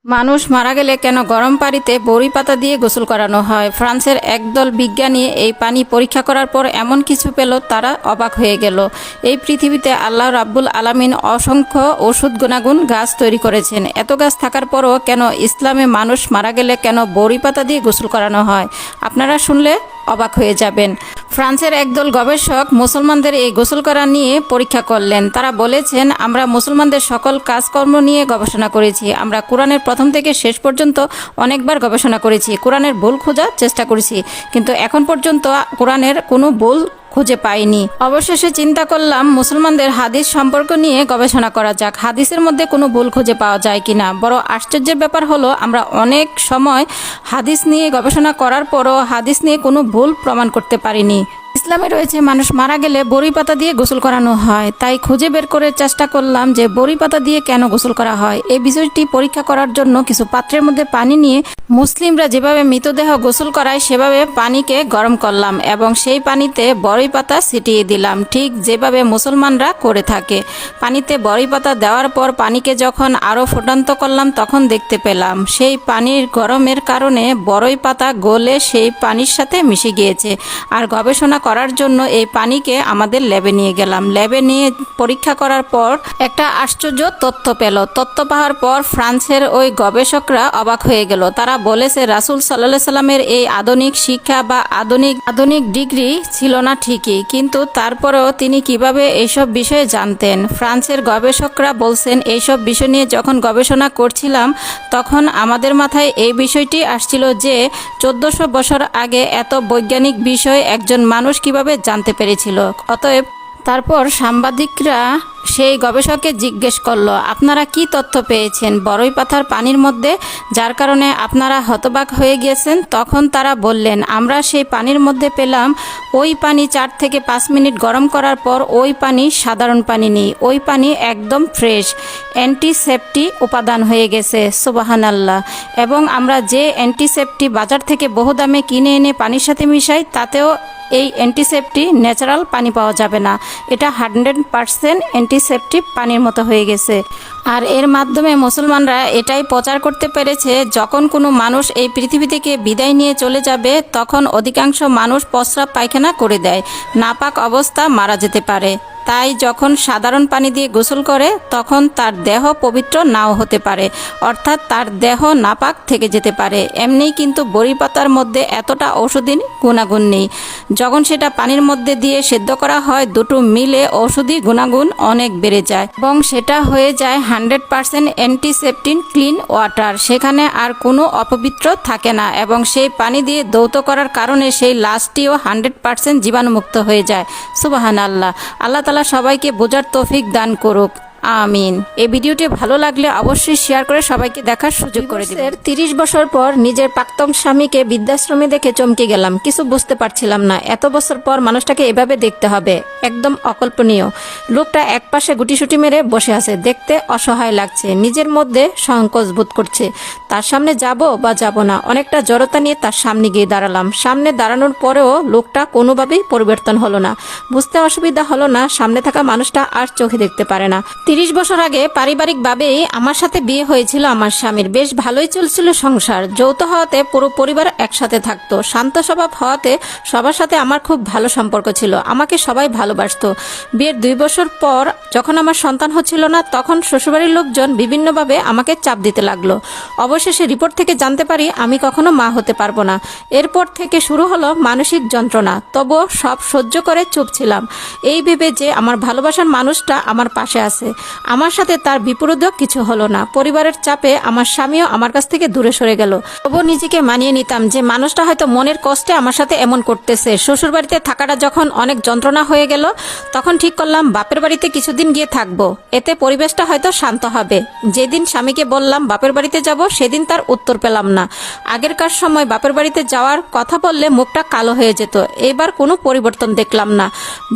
মানুষ মারা গেলে কেন গরম পানিতে বড়ি পাতা দিয়ে গোসল করানো হয়? ফ্রান্সের একদল বিজ্ঞানী এই পানি পরীক্ষা করার পর এমন কিছু পেল, তারা অবাক হয়ে গেল। এই পৃথিবীতে আল্লাহ রাব্বুল আলামিন অসংখ্য ওষুধ গুণাগুণ গাছ তৈরি করেছেন। এত গাছ থাকার পরও কেন ইসলামে মানুষ মারা গেলে কেন বড়ি পাতা দিয়ে গোসল করানো হয়? আপনারা শুনলে অবাক হয়ে যাবেন। ফ্রান্সের একদল গবেষক মুসলমানদের এই গোসল করা নিয়ে পরীক্ষা করলেন। তারা বলেছেন, আমরা মুসলমানদের সকল কাজকর্ম নিয়ে গবেষণা করেছি। আমরা কোরআনের প্রথম থেকে শেষ পর্যন্ত অনেকবার গবেষণা করেছি, কোরআনের ভুল খোঁজার চেষ্টা করেছি, কিন্তু এখন পর্যন্ত কোরআনের কোনো ভুল খুঁজে পাইনি। অবশেষে চিন্তা করলাম মুসলমানদের হাদিস সম্পর্ক নিয়ে গবেষণা করা যাক, হাদিসের মধ্যে কোনো ভুল খুঁজে পাওয়া যায় কিনা। বড় আশ্চর্যের ব্যাপার হলো, আমরা অনেক সময় হাদিস নিয়ে গবেষণা করার পরও হাদিস নিয়ে কোনো ভুল প্রমাণ করতে পারিনি। ইসলামে রয়েছে মানুষ মারা গেলে বড়ি পাতা দিয়ে গোসল করানো হয়। তাই খুঁজে বের করে চেষ্টা করলাম যে বড়ি পাতা দিয়ে কেন গোসল করা হয়। এই বিষয়টি পরীক্ষা করার জন্য কিছু পাত্রের মধ্যে পানি নিয়ে মুসলিমরা যেভাবে মৃতদেহ গোসল করায় সেভাবে পানিকে গরম করলাম এবং সেই পানিতে বড়ি পাতা ছিটিয়ে দিলাম, ঠিক যেভাবে মুসলমানরা করে থাকে। পানিতে বড়ি পাতা দেওয়ার পর পানিকে যখন আরও ফুটন্ত করলাম, তখন দেখতে পেলাম সেই পানির গরমের কারণে বড়ই পাতা গলে সেই পানির সাথে মিশে গিয়েছে। আর গবেষণা করার জন্য এই পানিকে আমাদের ল্যাবে নিয়ে গেলাম। ল্যাবে নিয়ে পরীক্ষা করার পর একটা আশ্চর্য তথ্য পেল। তথ্য পাওয়ার পর ফ্রান্সের ওই গবেষকরা অবাক হয়ে গেল। তারা বলেছে, রাসূল সাল্লাল্লাহু সাল্লামের এই আধুনিক শিক্ষা বা আধুনিক ডিগ্রি ছিল না ঠিকই, কিন্তু তারপরেও তিনি কিভাবে এইসব বিষয়ে জানতেন। ফ্রান্সের গবেষকরা বলছেন, এইসব বিষয় নিয়ে যখন গবেষণা করছিলাম তখন আমাদের মাথায় এই বিষয়টি আসছিল যে 1400 বছর আগে এত বৈজ্ঞানিক বিষয় একজন মানুষ কিভাবে জানতে পেরেছিল। অতএব তারপর সাংবাদিকরা সেই গবেষককে জিজ্ঞেস করলো, আপনারা কি তথ্য পেয়েছেন বড়ই পাতার পানির মধ্যে, যার কারণে আপনারা হতবাক হয়ে গিয়েছেন? তখন তারা বললেন, আমরা সেই পানির মধ্যে পেলাম ওই পানি 4 থেকে 5 মিনিট গরম করার পর ওই পানি সাধারণ পানি নেই, ওই পানি একদম ফ্রেশ, অ্যান্টিসেপ্টিক উপাদান হয়ে গেছে। সুবহানাল্লাহ। এবং আমরা যে অ্যান্টিসেপ্টিক বাজার থেকে বহু দামে কিনে এনে পানির সাথে মিশাই, তাতেও এই অ্যান্টিসেপ্টিক ন্যাচারাল পানি পাওয়া যাবে না। এটা 100% অ্যান্টিসেপ্টিক পানির মতো হয়ে গেছে। আর এর মাধ্যমে মুসলমানরা এটাই প্রচার করতে পেরেছে, যখন কোনো মানুষ এই পৃথিবী থেকে বিদায় নিয়ে চলে যাবে তখন অধিকাংশ মানুষ প্রস্রাব পায়খানা করে দেয়, নাপাক অবস্থা মারা যেতে পারে। তাই যখন সাধারণ পানি দিয়ে গোসল করে তখন তার দেহ পবিত্র নাও হতে পারে, অর্থাৎ তার দেহ নাপাক থেকে যেতে পারে। এমনিই কিন্তু বড়ি পাতার মধ্যে এতটা ঔষধি গুণাগুণ নেই। যখন সেটা পানির মধ্যে দিয়ে সেদ্ধ করা হয়, দুটো মিলে ঔষধি গুণাগুণ অনেক বেড়ে যায় এবং সেটা হয়ে যায় 100% অ্যান্টিসেপ্টিক ক্লিন ওয়াটার। সেখানে আর কোনো অপবিত্র থাকে না এবং সেই পানি দিয়ে ধৌত করার কারণে সেই লাশটিও 100% জীবাণুমুক্ত হয়ে যায়। সুবহানাল্লাহ। আল্লাহ তাআলা সবাইকে বোঝার তৌফিক দান করুক, আমিন। এই ভিডিওটি ভালো লাগলে অবশ্যই শেয়ার করে সবাইকে দেখার সুযোগ করে দিবেন। 30 বছর পর নিজের প্রাক্তন স্বামীকে বৃদ্ধাশ্রমে দেখে চমকে গেলাম, কিছু বুঝতে পারছিলাম না। এত বছর পর মানুষটাকে এভাবে দেখতে হবে, একদম অকল্পনীয়। লোকটা একপাশে গুটিসুটি মেরে বসে আছে, দেখতে অসহায় লাগছে, নিজের মধ্যে সংকোচ বোধ করছে। তার সামনে যাব বা যাব না, অনেকটা জড়তা নিয়ে তার সামনে গিয়ে দাঁড়ালাম। সামনে দাঁড়ানোর পরেও লোকটা কোনোভাবেই পরিবর্তন হলো না। বুঝতে অসুবিধা হলো না, সামনে থাকা মানুষটা আর চোখে দেখতে পারে না। 30 বছর আগে পারিবারিকভাবেই আমার সাথে বিয়ে হয়েছিল আমার স্বামীর। বেশ ভালোই চলছিল সংসার। যৌথ হওয়াতে পুরো পরিবার একসাথে থাকতো। শান্ত স্বভাব হওয়াতে সবার সাথে আমার খুব ভালো সম্পর্ক ছিল, আমাকে সবাই ভালোবাসতো। বিয়ের 2 বছর পর যখন আমার সন্তান হচ্ছিল না, তখন শ্বশুরবাড়ির লোকজন বিভিন্নভাবে আমাকে চাপ দিতে লাগলো। অবশেষে রিপোর্ট থেকে জানতে পারি আমি কখনো মা হতে পারবো না। এরপর থেকে শুরু হলো মানসিক যন্ত্রণা। তবুও সব সহ্য করে চুপ ছিলাম, এই ভেবে যে আমার ভালোবাসার মানুষটা আমার পাশে আছে। আমার সাথে তার বিপরীত কিছু হলো না। পরিবারের চাপে আমার স্বামীও আমার কাছ থেকে দূরে সরে গেল। তবুও নিজেকে মানিয়ে নিতাম যে মানুষটা হয়তো মনের কষ্টে আমার সাথে এমন করতেছে। শ্বশুরবাড়িতে থাকাটা যখন অনেক যন্ত্রণা হয়ে গেল, তখন ঠিক করলাম বাপের বাড়িতে কিছুদিন গিয়ে থাকবো, এতে পরিবেশটা হয়তো শান্ত হবে। যেদিন স্বামীকে বললাম বাপের বাড়িতে যাব, সেদিন তার উত্তর পেলাম না। আগেরকার সময় বাপের বাড়িতে যাওয়ার কথা বললে মুখটা কালো হয়ে যেত, এবার কোনো পরিবর্তন দেখলাম না।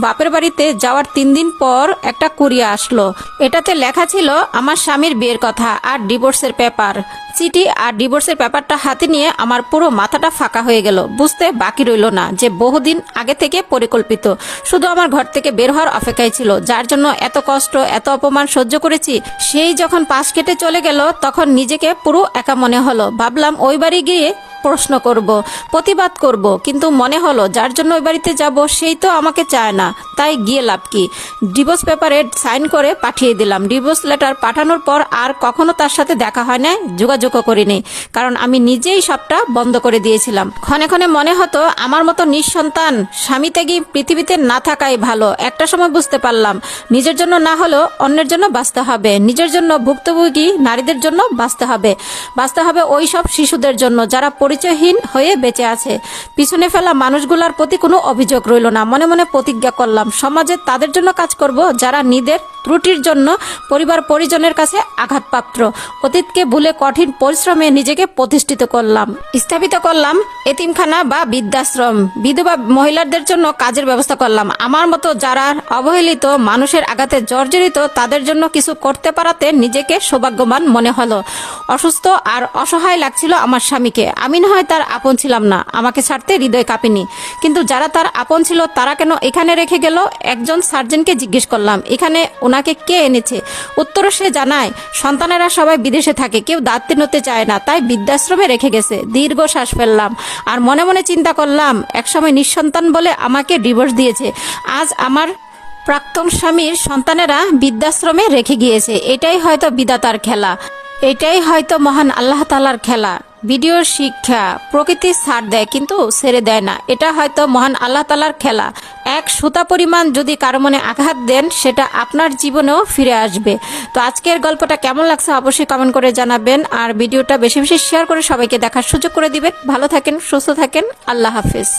বাপের বাড়িতে যাওয়ার 3 দিন পর একটা কুরিয়ার আসলো। এটাতে লেখা ছিল আমার স্বামীর বিয়ের কথা আর ডিভোর্সের পেপার। চিঠি আর ডিভোর্সের ব্যাপারটা হাতে নিয়ে আমার পুরো মাথাটা ফাঁকা হয়ে গেল। বুঝতে বাকি রইল না যে বহুদিন আগে থেকে পরিকল্পিত, শুধু আমার ঘর থেকে বের হওয়ার অপেক্ষায় ছিল। যার জন্য এত কষ্ট, এত অপমান সহ্য করেছি, সেই যখন পাশ কেটে চলে গেল তখন নিজেকে পুরো একা মনে হলো। ভাবলাম ওই বাড়ি গিয়ে প্রশ্ন করব, প্রতিবাদ করব, কিন্তু মনে হলো যার জন্য ওই বাড়িতে যাব সেই তো আমাকে চায় না, তাই গিয়ে লাভ কি। ডিভোর্স পেপারে সাইন করে পাঠিয়ে দিলাম। ডিভোর্স লেটার পাঠানোর পর আর কখনো তার সাথে দেখা হয় না, যোগাযোগও করিনি, কারণ আমি নিজেই সবটা বন্ধ করে দিয়েছিলাম। ক্ষণে ক্ষণে মনে হতো আমার মতো নিঃসন্তান স্বামী ত্যাগী পৃথিবীতে না থাকাই ভালো। একটা সময় বুঝতে পারলাম নিজের জন্য না হলেও অন্যের জন্য বাঁচতে হবে, নিজের জন্য ভুক্তভোগী নারীদের জন্য বাঁচতে হবে ওই সব শিশুদের জন্য যারা পরিচয়হীন হয়ে বেঁচে আছে। পিছনে ফেলা মানুষগুলোর প্রতি কোনো অভিযোগ রইল না। মনে মনে প্রতিজ্ঞা করলাম সমাজে তাদের জন্য কাজ করব যারা নিজের ত্রুটির জন্য পরিবার পরিজনের কাছে আঘাতপ্রাপ্ত। অতীতকে ভুলে কঠিন পরিশ্রমে নিজেকে প্রতিষ্ঠিত করলাম, স্থাপিত করলাম এতিমখানা বা বৃদ্ধাশ্রম। বিধবা মহিলাদের জন্য কাজের ব্যবস্থা করলাম। আমার মতো যারা অবহেলিত, মানুষের আঘাতে জর্জরিত, তাদের জন্য কিছু করতে পারাতে নিজেকে সৌভাগ্যবান মনে হলো। অসুস্থ আর অসহায় লাগছিল আমার স্বামীকে। আমি না হয় তার আপন ছিলাম না, আমাকে ছাড়তে হৃদয় কাঁপেনি, কিন্তু যারা তার আপন ছিল তারা কেন এখানে রেখে গেল? একজন সার্জনকে জিজ্ঞেস করলাম এখানে ওনাকে কে এনেছে। উত্তরে সে জানায় সন্তানেরা সবাই বিদেশে থাকে, কেউ দায়িত্ব নিতে চায় না, তাই বৃদ্ধাশ্রমে রেখে গেছে। দীর্ঘ শ্বাস ফেললাম আর মনে মনে চিন্তা করলাম একসময় নিঃসন্তান বলে আমাকে ডিভোর্স দিয়েছে, আজ আমার প্রাক্তন স্বামীর সন্তানেরা বৃদ্ধাশ্রমে রেখে গিয়েছে। এটাই হয়তো বিধাতার খেলা, এটাই হয়তো মহান আল্লাহ তাআলার খেলা। ভিডিওর শিক্ষা, প্রকৃতি ছাড় দেয় কিন্তু ছেড়ে দেয় না, এটা হয়তো মহান আল্লাহ তাআলার খেলা। এক সুতা পরিমাণ যদি কারো মনে আঘাত দেন সেটা আপনার জীবনেও ফিরে আসবে। তো আজকের গল্পটা কেমন লাগছে অবশ্যই কমেন্ট করে জানাবেন, আর ভিডিওটা বেশি বেশি শেয়ার করে সবাইকে দেখার সুযোগ করে দিবেন। ভালো থাকেন, সুস্থ থাকেন, আল্লাহ হাফেজ।